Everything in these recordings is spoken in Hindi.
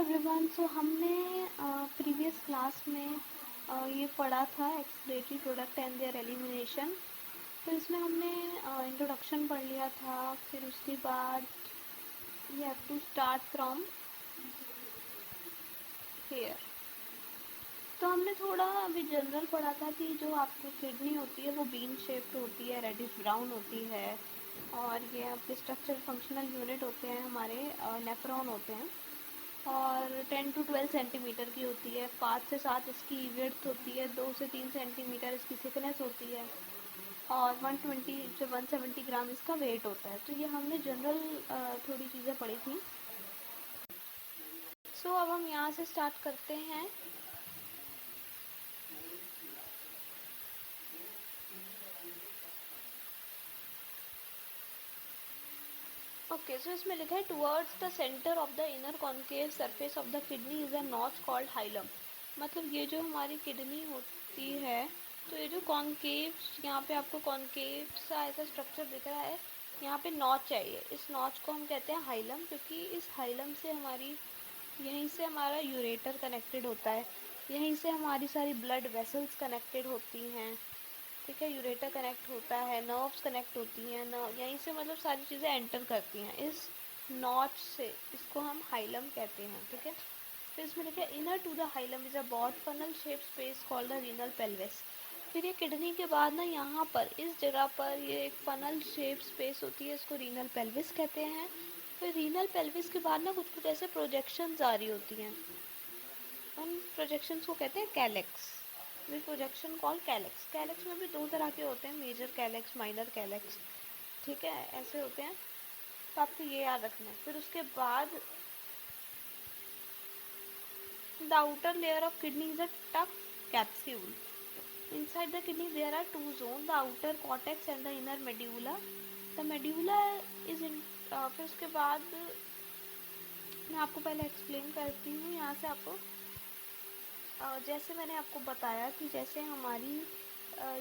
एवरीवन। सो हमने प्रीवियस क्लास में ये पढ़ा था excretory product and there elimination. तो इसमें हमने इंट्रोडक्शन पढ़ लिया था। फिर उसके बाद you have to start from here. तो हमने थोड़ा अभी जनरल पढ़ा था कि जो आपको किडनी होती है वो बीन शेप्ड होती है, रेडिश ब्राउन होती है, और ये आपके स्ट्रक्चर फंक्शनल यूनिट होते हैं, हमारे नेफ्रॉन होते हैं, और 10 to 12 सेंटीमीटर की होती है। 5 से 7 इसकी विड्थ होती है, 2 से 3 सेंटीमीटर इसकी थिकनेस होती है, और 120 से 170 ग्राम इसका वेट होता है। तो ये हमने जनरल थोड़ी चीज़ें पढ़ी थी। सो अब हम यहाँ से स्टार्ट करते हैं। ओके, सो इसमें लिखा है towards the centre of the inner concave surface of the kidney is a notch called hilum. मतलब ये जो हमारी किडनी होती है, तो ये जो कॉन्केव, यहाँ पे आपको कॉन्केव सा ऐसा स्ट्रक्चर दिख रहा है, यहाँ पे नॉच चाहिए। इस नॉच को हम कहते हैं हाइलम, क्योंकि इस हाइलम से हमारी, यहीं से हमारा यूरेटर कनेक्टेड होता है, यहीं से हमारी सारी ब्लड वेसल्स कनेक्टेड होती हैं। ठीक है, यूरेटर कनेक्ट होता है, नर्व्स कनेक्ट होती हैं, यहीं से मतलब सारी चीज़ें एंटर करती हैं इस नॉच से। इसको हम हाइलम कहते हैं। ठीक है, फिर इसमें लिखा है inner to the hilum is a broad funnel shape space called the renal pelvis. फिर ये किडनी के बाद ना यहाँ पर इस जगह पर ये एक फनल शेप स्पेस होती है, इसको रीनल पेल्विस कहते हैं। फिर रीनल पेल्विस के बाद ना कुछ कुछ ऐसे प्रोजेक्शंस आ रही होती हैं, उन प्रोजेक्शंस को कहते हैं calyx. We projection call calyx. Calyx में भी दो तरह के होते हैं, मेजर कैलेक्स, माइनर कैलेक्स। ठीक है, ऐसे होते हैं, तो आपको ये याद रखना है। फिर उसके बाद the outer layer of kidney is a tough capsule. Inside the kidney there are two zone, the outer cortex and the inner medulla. The medulla is in, फिर उसके बाद मैं आपको पहले एक्सप्लेन करती हूँ यहाँ से आपको। जैसे मैंने आपको बताया कि जैसे हमारी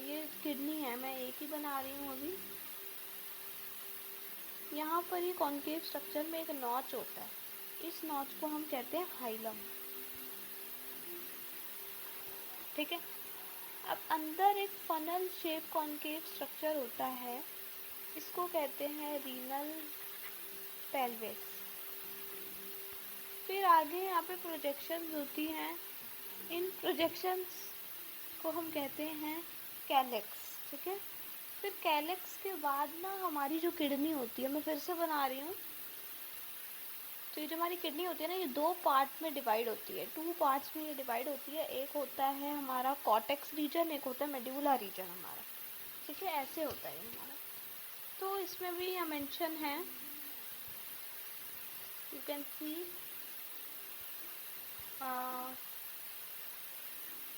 ये किडनी है, मैं एक ही बना रही हूँ अभी। यहाँ पर ये कॉन्केव स्ट्रक्चर में एक नॉच होता है, इस नॉच को हम कहते हैं हाइलम। ठीक है, अब अंदर एक फनल शेप कॉन्केव स्ट्रक्चर होता है, इसको कहते हैं रीनल पेल्विस। फिर आगे यहाँ पे प्रोजेक्शंस होती हैं, इन प्रोजेक्शंस को हम कहते हैं कैलेक्स। ठीक है, फिर कैलेक्स के बाद ना हमारी जो किडनी होती है, मैं फिर से बना रही हूँ। तो ये जो हमारी किडनी होती है ना, ये दो पार्ट में डिवाइड होती है, 2 पार्ट्स में ये डिवाइड होती है। एक होता है हमारा कॉर्टेक्स रीजन, एक होता है मेड्यूला रीजन हमारा। ठीक है, ऐसे होता है हमारा। तो इसमें भी यह मेंशन है, यू कैन सी,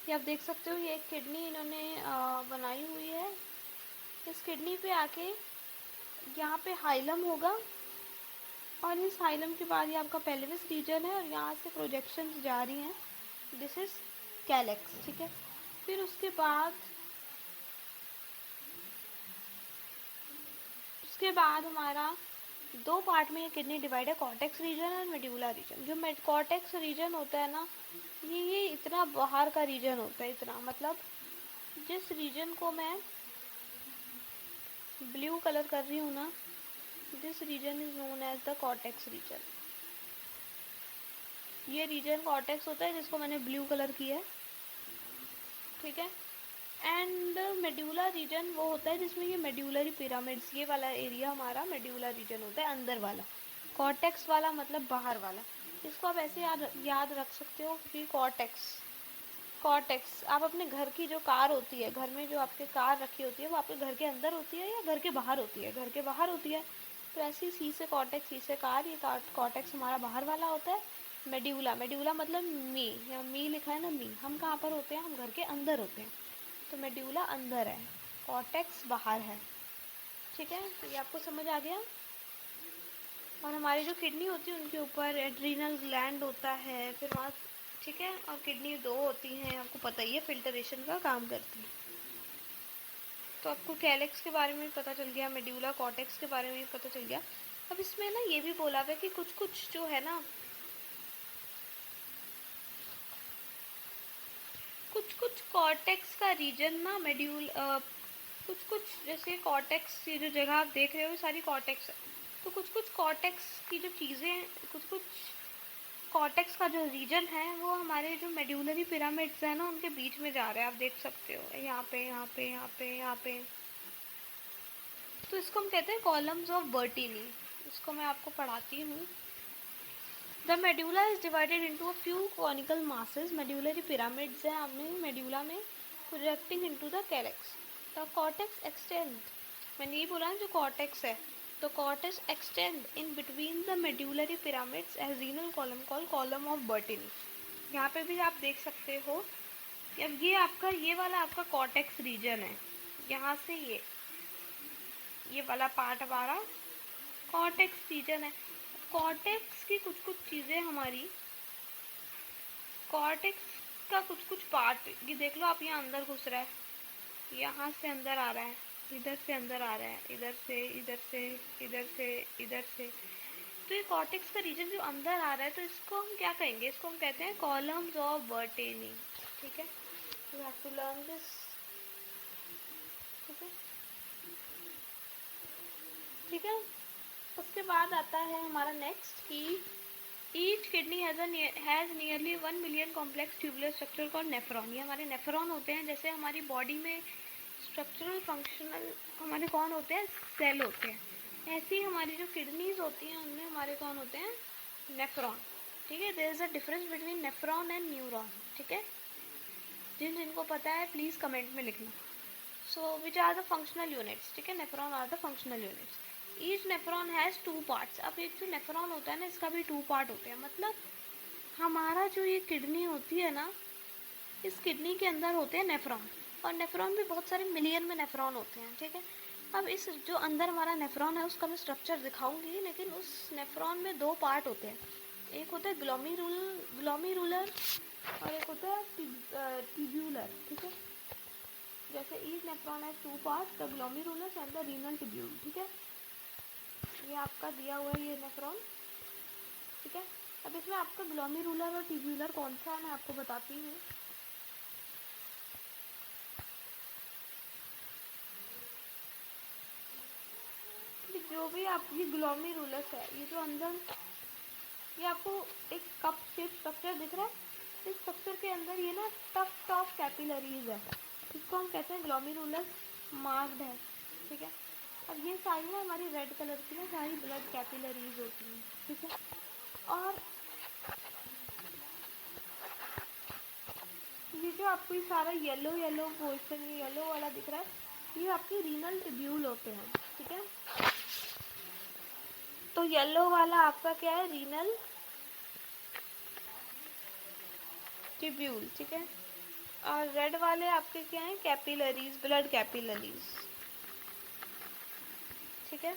ये आप देख सकते हो, ये एक किडनी इन्होंने बनाई हुई है। इस किडनी पे आके यहाँ पे हाइलम होगा, और इस हाइलम के बाद ये आपका पेल्विस रीजन है, और यहाँ से प्रोजेक्शंस जा रही हैं, दिस इज कैलेक्स। ठीक है, फिर उसके बाद हमारा दो पार्ट में ये किडनी डिवाइड है, कॉर्टेक्स रीजन और मेड्यूला रीजन। जो कॉर्टेक्स रीजन होता है ना, ये इतना बाहर का रीजन होता है, इतना मतलब जिस रीजन को मैं ब्लू कलर कर रही हूँ ना, this region is known as the cortex region. ये रीजन कॉर्टेक्स होता है जिसको मैंने ब्लू कलर किया है। ठीक है, एंड मेड्यूला रीजन वो होता है जिसमें ये मेड्यूलरी पिरामिड्स, ये वाला एरिया हमारा मेड्यूला रीजन होता है, अंदर वाला। कॉर्टेक्स वाला मतलब बाहर वाला। इसको आप ऐसे याद रख सकते हो कि कॉर्टेक्स आप अपने घर की जो कार होती है, घर में जो आपके कार रखी होती है, वो आपके घर के अंदर होती है या घर के बाहर होती है? घर के बाहर होती है। तो ऐसे ही सी से कॉर्टेक्स, सी से कार, ये कॉर्टेक्स हमारा बाहर वाला होता है। मेड्यूला मतलब मी, या मी लिखा है ना, मी, हम कहाँ पर होते हैं? हम घर के अंदर होते हैं। तो मेड्यूला अंदर है, कॉर्टेक्स बाहर है। ठीक है, तो ये आपको समझ आ गया। और हमारी जो किडनी होती है उनके ऊपर एड्रीनल ग्लैंड होता है, फिर वहाँ, ठीक है, और किडनी दो होती हैं, आपको पता ही है, फिल्टरेशन का काम करती है। तो आपको कैलेक्स के बारे में पता चल गया, मेड्यूला कॉर्टेक्स के बारे में भी पता चल गया। अब इसमें ना ये भी बोला हुआ है कि कुछ कुछ जो है ना, कॉर्टेक्स का रीजन ना मेड्यूल कुछ कुछ जैसे कॉर्टेक्स, ये जो जगह आप देख रहे हो सारी कॉर्टेक्स है, तो कुछ कुछ कॉर्टेक्स की जो चीज़ें, कुछ कुछ कॉर्टेक्स का जो रीजन है वो हमारे जो मेड्यूलरी पिरामिड्स हैं ना उनके बीच में जा रहे हैं। आप देख सकते हो यहाँ पे यहाँ पे यहाँ पे यहाँ पे। तो इसको हम कहते हैं कॉलम्स ऑफ बर्टीनी। इसको मैं आपको पढ़ाती हूँ। The medulla is divided into a few conical masses. Medullary pyramids हैं अपने मेड्यूला में, projecting into the calyx. The cortex extend, मैंने ये बोला जो कॉर्टेक्स है, तो cortex extend in between the medullary pyramids as renal column call column of Bertini. यहाँ पे भी आप देख सकते हो। अब ये आपका ये वाला आपका कॉर्टेक्स रीजन है, यहाँ से ये वाला पार्ट हमारा कॉर्टेक्स रीजन है। कॉर्टेक्स की कुछ कुछ चीज़ें हमारी, कॉर्टेक्स का कुछ कुछ पार्ट, ये देख लो आप, यहाँ अंदर घुस रहा है, यहाँ से अंदर आ रहा है, इधर से अंदर आ रहा है, इधर से इधर से इधर से इधर से। तो ये कॉर्टेक्स का रीजन जो अंदर आ रहा है, तो इसको हम क्या कहेंगे? इसको हम कहते हैं कॉलम्स ऑफ बर्टेनी। ठीक है, you have to learn this. ठीक है, ठीक है। उसके बाद आता है हमारा नेक्स्ट कि each kidney has nearly 1 million complex tubular structure called nephron. ये हमारे नेफ्रॉन होते हैं। जैसे हमारी बॉडी में स्ट्रक्चरल फंक्शनल हमारे कौन होते हैं? सेल होते हैं। ऐसी हमारी जो किडनीज होती हैं उनमें हमारे कौन होते हैं? नेफ्रॉन। ठीक है, there is a difference between nephron and neuron. ठीक है, जिनको पता है प्लीज़ कमेंट में लिखना। So which are the functional units? ठीक है, nephron are the functional units. Each nephron has 2 parts. अब एक जो नेफ्रॉन होता है ना, इसका भी 2 पार्ट होते हैं। मतलब हमारा जो ये किडनी होती है ना, इस किडनी के अंदर होते हैं नेफ्रॉन, और नेफ्रॉन भी बहुत सारे मिलियन में नेफ्रॉन होते हैं। ठीक है, अब इस जो अंदर हमारा नेफ्रॉन है उसका मैं स्ट्रक्चर दिखाऊंगी, लेकिन उस नेफ्रॉन में 2 पार्ट होते हैं। एक होता है ग्लोमीरुलर और एक होता है ट्यूब्यूलर। ठीक है, जैसे ईच नेफ्रॉन है 2 part, the glomerulus and the renal tubule. ठीक है, ये आपका दिया हुआ है ये नेफ्रॉन। ठीक है, अब इसमें आपका ग्लोमीरुलर और ट्यूब्यूलर कौन सा है मैं आपको बताती हूँ। जो भी आपकी ग्लोमीरुलस है, ये जो अंदर, ये आपको एक कप शेप स्ट्रक्चर दिख रहा है। इस स्ट्रक्चर के अंदर ये ना टफ्ट ऑफ कैपिलरीज है, इसको हम कहते हैं ग्लोमीरुलस मार्क्ड है। ठीक है, अब ये सारी ना हमारी रेड कलर की ना सारी ब्लड कैपिलरीज होती हैं। ठीक है, और ये जो आपको ये सारा येलो येलो पोर्शन, ये येलो वाला दिख रहा है, ये आपके रीनल ट्यूब्यूल होते हैं। ठीक है, तो येलो वाला आपका क्या है? Renal tubule. ठीक है, और रेड वाले आपके क्या हैं? Capillaries, blood capillaries. ठीक है,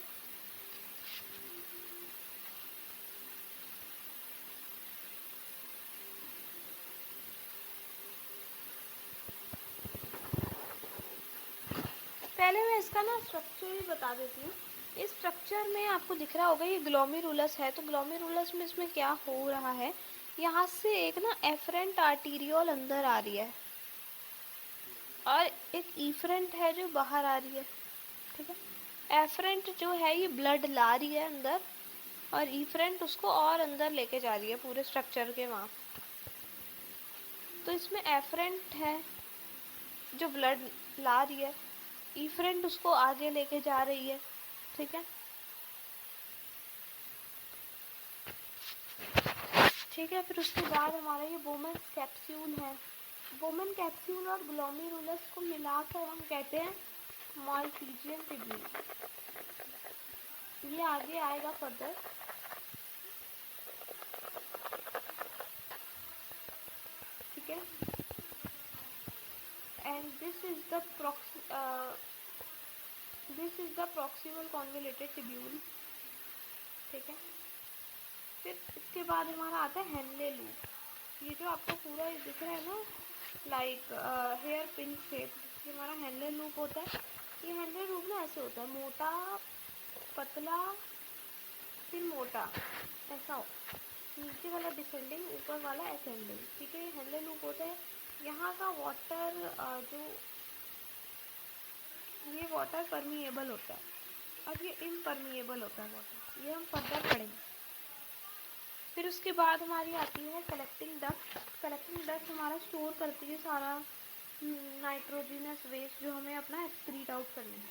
पहले मैं इसका ना स्ट्रक्चर ही बता देती हूँ। इस स्ट्रक्चर में आपको दिख रहा होगा ये ग्लोमेरुलस है, तो ग्लोमेरुलस में इसमें क्या हो रहा है, यहाँ से एक ना एफरेंट आर्टीरियोल अंदर आ रही है और एक इफरेंट है जो बाहर आ रही है। ठीक है, एफरेंट जो है ये ब्लड ला रही है अंदर, और इफरेंट उसको और अंदर लेके जा रही है पूरे स्ट्रक्चर के वहाँ। तो इसमें एफरेंट है जो ब्लड ला रही है, इफरेंट उसको आगे लेके जा रही है। ठीक है, ठीक है, फिर उसके बाद हमारा ये बोमेन्स कैप्सूल है। बोमेन कैप्सूल और ग्लोमेरुलस को मिलाकर हम कहते हैं माल्पीजियन ट्यूब्यूल। ये आगे आएगा फर्दर। ठीक है, and this is the proximal convoluted tubule. ठीक है, फिर इसके बाद हमारा आता है हेनले लूप। ये जो आपको पूरा दिख रहा है ना लाइक हेयर पिन शेप, ये हमारा हेनले लूप होता है। ये हेनले लूप ना ऐसे होता है, मोटा पतला फिर मोटा, ऐसा हो, नीचे वाला डिसेंडिंग ऊपर वाला असेंडिंग। ठीक है, ये हेनले लूप होता है। यहाँ का वाटर जो ये वाटर परमिएबल होता है और ये इम्परमिएबल होता है वाटर, ये हम फर्दर पढ़ेंगे। फिर उसके बाद हमारी आती है कलेक्टिंग डक्ट। कलेक्टिंग डक्ट हमारा स्टोर करती है सारा नाइट्रोजिनस वेस्ट जो हमें अपना एक्सक्रीट आउट करना है।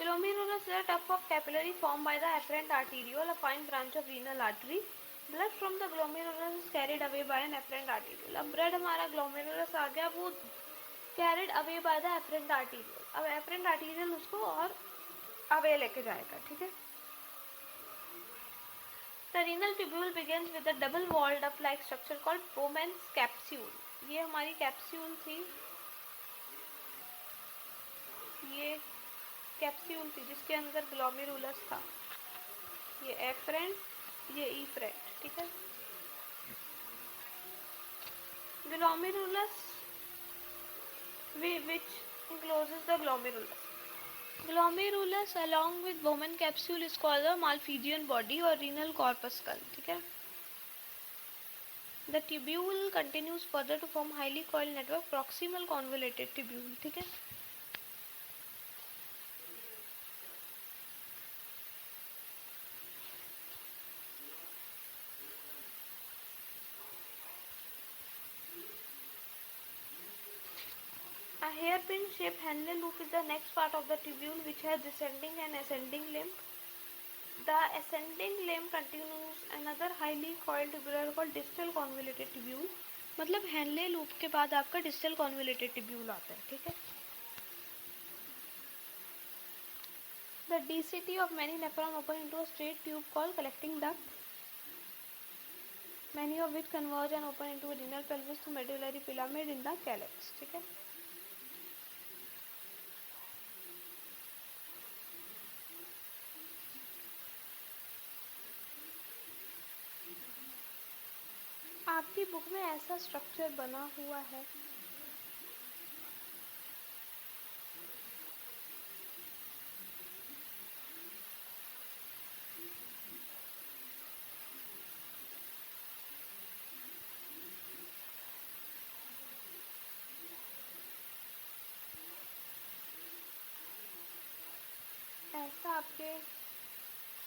Glomerulus is a tuft of capillary formed by the afferent arteriole, a fine branch of renal artery. Blood from the glomerulus is carried away by an afferent arteriole. अब ब्लड हमारा glomerulus आ गया, वो carried away by the afferent arteriole. अब afferent arteriole उसको और away लेके जाएगा, ठीक है। The renal tubule begins with a double-walled duct-like structure called Bowman's capsule. ये हमारी कैप्सूल थी, ये कैप्सूल थी जिसके अंदर ग्लोमेरुलस था, ये एफरेंट, ये इफरेंट, ठीक है। Glomerulus which encloses the glomerulus. Glomerulus along with Bowman capsule is called the Malpighian body or renal corpuscle, ठीक है। The tubule continues further to form highly coiled network proximal convoluted tubule, ठीक है। A hairpin shaped Henle loop is the next part of the tubule which has descending and ascending limb. The ascending limb continues another highly coiled tubular called distal convoluted tubule. मतलब हेनले लूप के बाद आपका डिस्टल कॉन्वोल्यूटेड ट्यूब्यूल आता है, ठीक है। The DCT of many nephron open into a straight tube called collecting duct, many of which converge and open into a renal pelvis through medullary pyramid in the calyx, ठीक है। आपकी बुक में ऐसा स्ट्रक्चर बना हुआ है, ऐसा आपके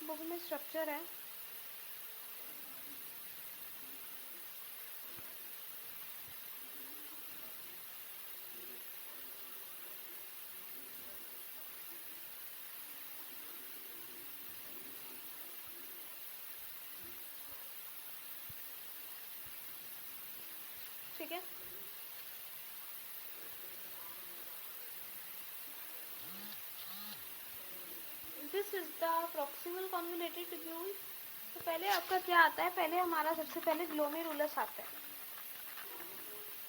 बुक में स्ट्रक्चर है। ठीक है, this is the proximal convoluted tubule. तो पहले आपका क्या आता है, पहले हमारा सबसे पहले ग्लोमेरुलस आता है,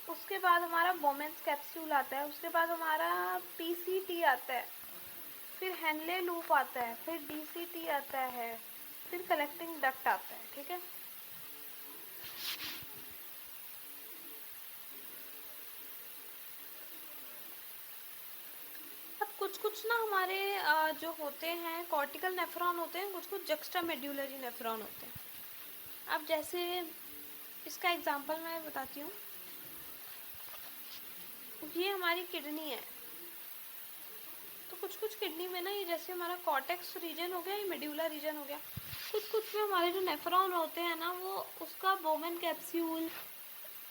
उसके बाद हमारा बोमेंस कैप्सूल आता है, उसके बाद हमारा पीसीटी आता है, फिर हेनले लूप आता है, फिर डीसीटी आता है, फिर कलेक्टिंग डक्ट आता है, ठीक है। कुछ ना हमारे जो होते हैं कॉर्टिकल नेफ्रॉन होते हैं, कुछ जक्स्टा मेड्यूलरी नेफ्रॉन होते हैं। अब जैसे इसका एग्जांपल मैं बताती हूँ, ये हमारी किडनी है, तो कुछ किडनी में ना ये जैसे हमारा कॉर्टेक्स रीजन हो गया, ये मेड्यूला रीजन हो गया, कुछ में हमारे जो नेफ्रॉन होते हैं ना, वो उसका बोमेन कैप्सूल,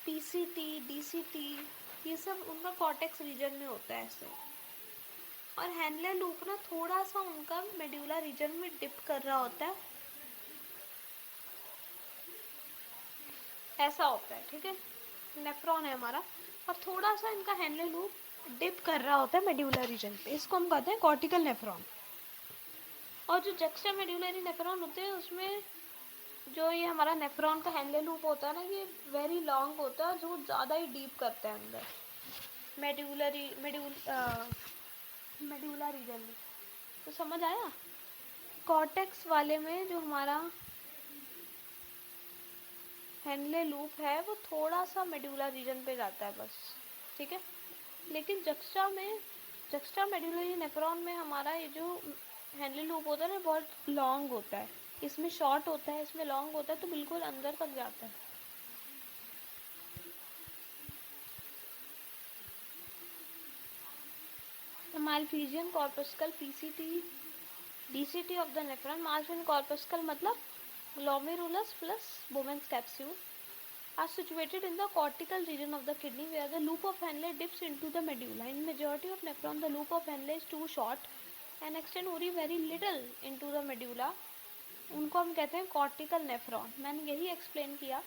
पीसीटी, डीसीटी, ये सब उनका कॉर्टेक्स रीजन में होता है ऐसे। और हेनले लूप ना थोड़ा सा उनका मेड्यूला रीजन में डिप कर रहा होता है, ऐसा होता है, ठीक है। नेफ्रॉन है हमारा और थोड़ा सा इनका हेनले लूप डिप कर रहा होता है मेड्यूला रीजन पे, इसको हम कहते हैं कॉर्टिकल नेफ्रॉन। और जो जक्स्टा मेड्यूलरी नेफ्रॉन होते हैं उसमें जो ये हमारा नेफ्रॉन का हेनले लूप होता है ना, ये वेरी लॉन्ग होता है, जो ज़्यादा ही डीप करता है अंदर मेड्यूला रीजन में। तो समझ आया, कॉर्टेक्स वाले में जो हमारा हेनले लूप है वो थोड़ा सा मेडुला रीजन पे जाता है बस, ठीक है। लेकिन जक्स्टा मेडुलरी नेफ्रॉन में हमारा ये जो हेनले लूप होता है ना बहुत लॉन्ग होता है, इसमें शॉर्ट होता है, इसमें लॉन्ग होता है, तो बिल्कुल अंदर तक जाता है। Malpighian corpuscle PCT DCT of the nephron, Malpighian corpuscle मतलब glomerulus plus Bowman's capsule are situated in the cortical region of the kidney where the loop of Henle dips into the medulla. In majority of nephron, the loop of Henle is too short and extend only very little into the medulla. उनको हम कहते हैं cortical nephron. मैंने यही explain किया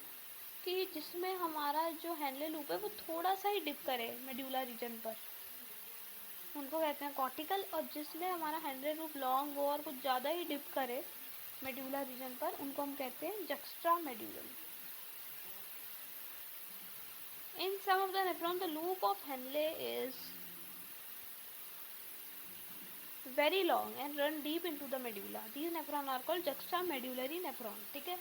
कि जिसमें हमारा जो हेनले लूप है वो थोड़ा सा ही डिप करे मेड्यूला रीजन पर, उनको कहते हैं कॉर्टिकल। और जिसमें हमारा हेनले लूप लॉन्ग हो और कुछ ज़्यादा ही डिप करे मेड्यूला रीजन पर, उनको हम कहते हैं juxta medullary. In some of the nephron, the loop of Henle is very long and run deep into the medulla. These nephron are called juxtamedullary nephron. ठीक है।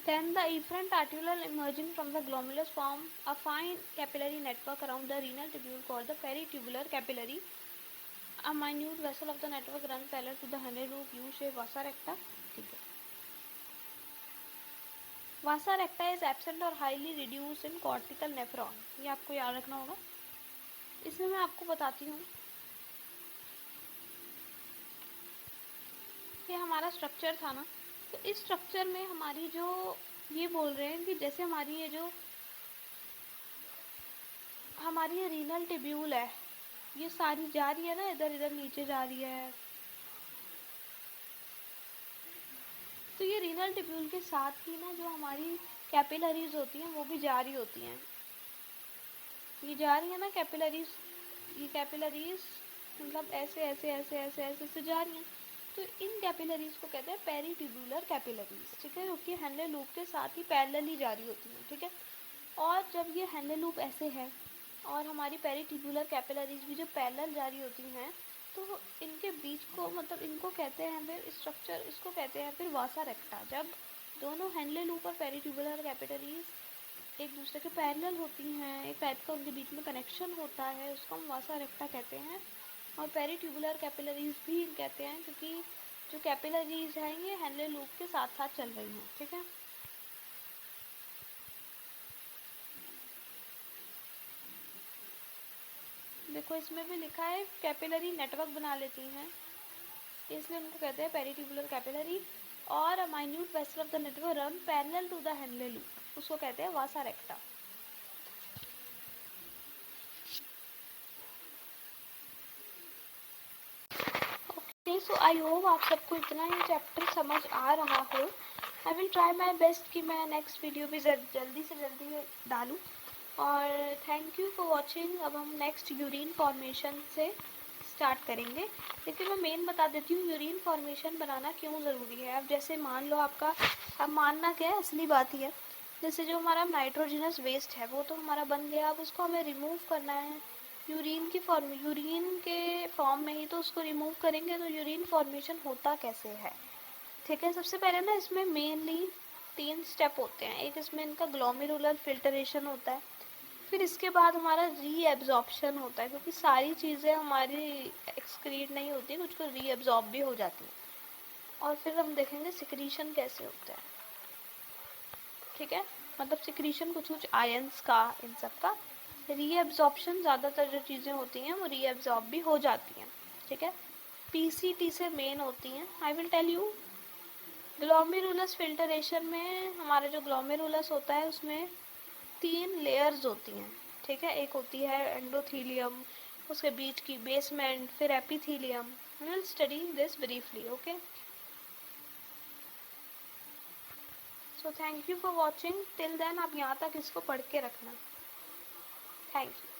Then the efferent arteriole emerging from the glomerulus form a fine capillary network around the renal tubule called the peritubular capillary. A minute vessel of the network runs parallel to the Henle loop U-shaped vasa recta. ठीक है। वासा रेक्टा इज एब्सेंट और highly reduce in cortical nephron, ये आपको याद रखना होगा। इसमें मैं आपको बताती हूँ, ये हमारा स्ट्रक्चर था ना, तो इस स्ट्रक्चर में हमारी जो ये बोल रहे हैं कि जैसे हमारी ये जो हमारी ये रीनल टिब्यूल है ये सारी जा रही है ना, इधर इधर नीचे जा रही है, तो ये रीनल टिब्यूल के साथ ही ना जो हमारी कैपिलरीज होती हैं वो भी जा रही होती हैं, ये जा रही है ना कैपिलरीज, ये कैपिलरीज मतलब ऐसे ऐसे ऐसे ऐसे ऐसे से जा रही हैं, तो इन कैपिलरीज को कहते हैं पेरीट्यूबुलर कैपिलरीज, ठीक है, क्योंकि हेनले लूप के साथ ही पैरेलल ही जा रही होती हैं, ठीक है। और जब ये हेनले लूप ऐसे है और हमारी पेरीट्यूबुलर कैपिलरीज भी जो पैरेलल जा रही होती हैं, तो इनके बीच को मतलब इनको कहते हैं फिर स्ट्रक्चर, इसको कहते हैं फिर वासा रेक्टा। जब दोनों हेनले लूप और पेरीट्यूबुलर कैपिलरीज एक दूसरे के पैरेलल होती हैं, एक टाइप का उनके बीच में कनेक्शन होता है, उसको हम वासा रेक्टा कहते हैं। और पेरीट्यूबुलर कैपिलरीज भी कहते हैं क्योंकि जो कैपिलरीज हैं ये हेनले लूप के साथ साथ चल रही हैं, ठीक है। देखो इसमें भी लिखा है कैपिलरी नेटवर्क बना लेती हैं, इसलिए उनको कहते हैं पेरीट्यूबुलर कैपिलरी। और a minute vessel of the network run parallel to the Henle loop, उसको कहते हैं वासा रेक्टा। ओके, सो आई होप आप सबको इतना ही चैप्टर समझ आ रहा हो। I will try my best कि मैं नेक्स्ट वीडियो भी जल्दी से जल्दी डालूँ। और थैंक यू फॉर वॉचिंग। अब हम नेक्स्ट यूरिन फॉर्मेशन से स्टार्ट करेंगे, लेकिन मैं मेन बता देती हूँ यूरिन फॉर्मेशन बनाना क्यों ज़रूरी है। अब जैसे मान लो आपका, अब मानना क्या है, असली बात ही है, जैसे जो हमारा नाइट्रोजनस वेस्ट है वो तो हमारा बन गया, अब उसको हमें रिमूव करना है यूरिन के फॉर्म में ही, तो उसको रिमूव करेंगे तो यूरिन फॉर्मेशन होता कैसे है, ठीक है। सबसे पहले ना इसमें मेनली 3 स्टेप होते हैं। एक इसमें इनका ग्लोमेरुलर फिल्टरेशन होता है, फिर इसके बाद हमारा रीएब्जॉर्प्शन होता है, क्योंकि सारी चीज़ें हमारी एक्सक्रीट नहीं होती, कुछ को रीएब्जॉर्ब भी हो जाती है। और फिर हम देखेंगे सिक्रीशन कैसे होता है, ठीक है, मतलब सिक्रीशन कुछ कुछ आयंस का, इन सब का। रीएब्जॉर्प्शन ज़्यादातर जो चीज़ें होती हैं वो रीएब्जॉर्ब भी हो जाती हैं, ठीक है। पीसीटी से मेन होती हैं। I will tell you glomerulus filtration में हमारा जो ग्लोमेरुलस होता है उसमें 3 लेयर्स होती हैं, ठीक है। एक होती है एंडोथीलियम, उसके बीच की बेसमेंट, फिर epithelium. We will study this briefly, okay. So thank you for watching. Till then आप यहाँ तक इसको पढ़ के रखना। Thank you.